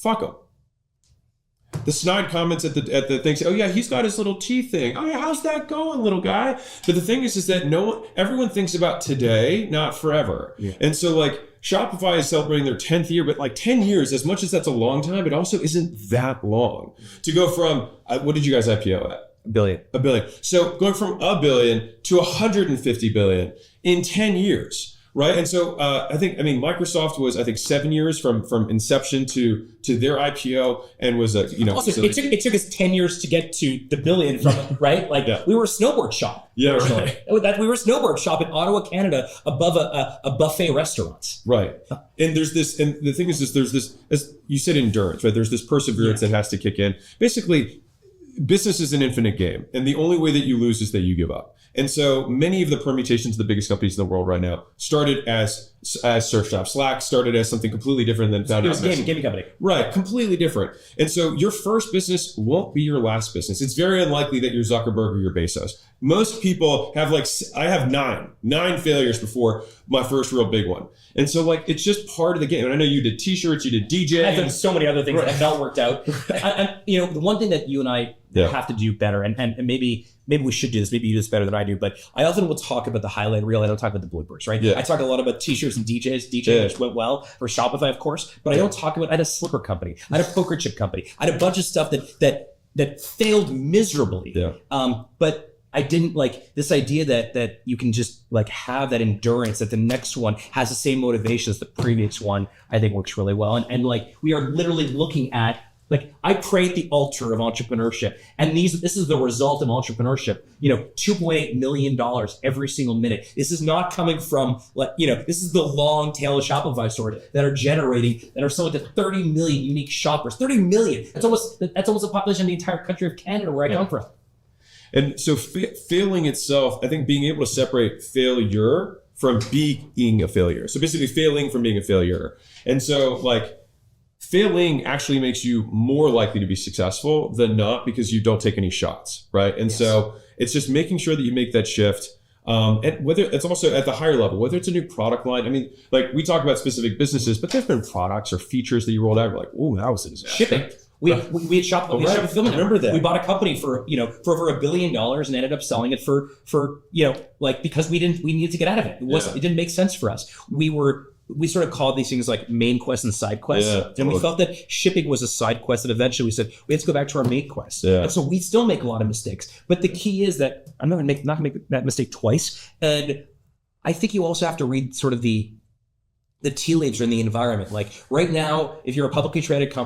fuck him. The snide comments at the thing say, oh yeah, he's got his little tea thing. Oh yeah, how's that going, little guy? But the thing is that everyone thinks about today, not forever. Yeah. And so like Shopify is celebrating their 10th year, but like 10 years, as much as that's a long time, it also isn't that long. To go from, what did you guys IPO at? $1 billion. So going from $1 billion to $150 billion in 10 years. Right. And so Microsoft was, 7 years from inception to their IPO and was also, so it took us 10 years to get to the billion from it, right? Like we were a snowboard shop. Yeah, right. We were a snowboard shop in Ottawa, Canada, above a buffet restaurant. Right. And there's this, and the thing is there's this, as you said, endurance, right? There's this perseverance that has to kick in. Basically, business is an infinite game. And the only way that you lose is that you give up. And so many of the permutations of the biggest companies in the world right now started as Surfshops. Slack started as something completely different than It was a gaming company. Right, completely different. And so your first business won't be your last business. It's very unlikely that you're Zuckerberg or you're Bezos. Most people have I have nine failures before my first real big one. And so like, it's just part of the game. And I know you did t-shirts, you did DJ. I've done so many other things that have not worked out. The one thing that you and I have to do better, and maybe we should do this, maybe you do this better than I do, but I often will talk about the highlight reel. I don't talk about the bloopers, right? Yeah. I talk a lot about t-shirts and DJs, which went well for Shopify, of course, but I don't talk about, I had a slipper company, I had a poker chip company, I had a bunch of stuff that failed miserably. Yeah. But I didn't like this idea that you can just like have that endurance, that the next one has the same motivation as the previous one, I think works really well. And like, we are literally looking at, like, I pray at the altar of entrepreneurship, and this is the result of entrepreneurship. $2.8 million every single minute. This is not coming from this is the long tail of Shopify stores that are selling to 30 million unique shoppers. 30 million. That's almost the population of the entire country of Canada, where I come from. And so failing itself, I think being able to separate failure from being a failure. So basically failing from being a failure. And so like, failing actually makes you more likely to be successful than not, because you don't take any shots, right? And so it's just making sure that you make that shift. And whether it's also at the higher level, whether it's a new product line. I mean, like we talk about specific businesses, but there's been products or features that you rolled out. You're like, oh, that was a disaster. Shipping. We had Shopify. Remember that. We bought a company for over $1 billion and ended up selling it for because we needed to get out of it. It didn't make sense for us. We sort of called these things like main quests and side quests. And we felt that shipping was a side quest. And eventually we said, we have to go back to our main quest. Yeah. And so we still make a lot of mistakes. But the key is that I'm not going to make that mistake twice. And I think you also have to read sort of the tea leaves in the environment. Like right now, if you're a publicly traded company,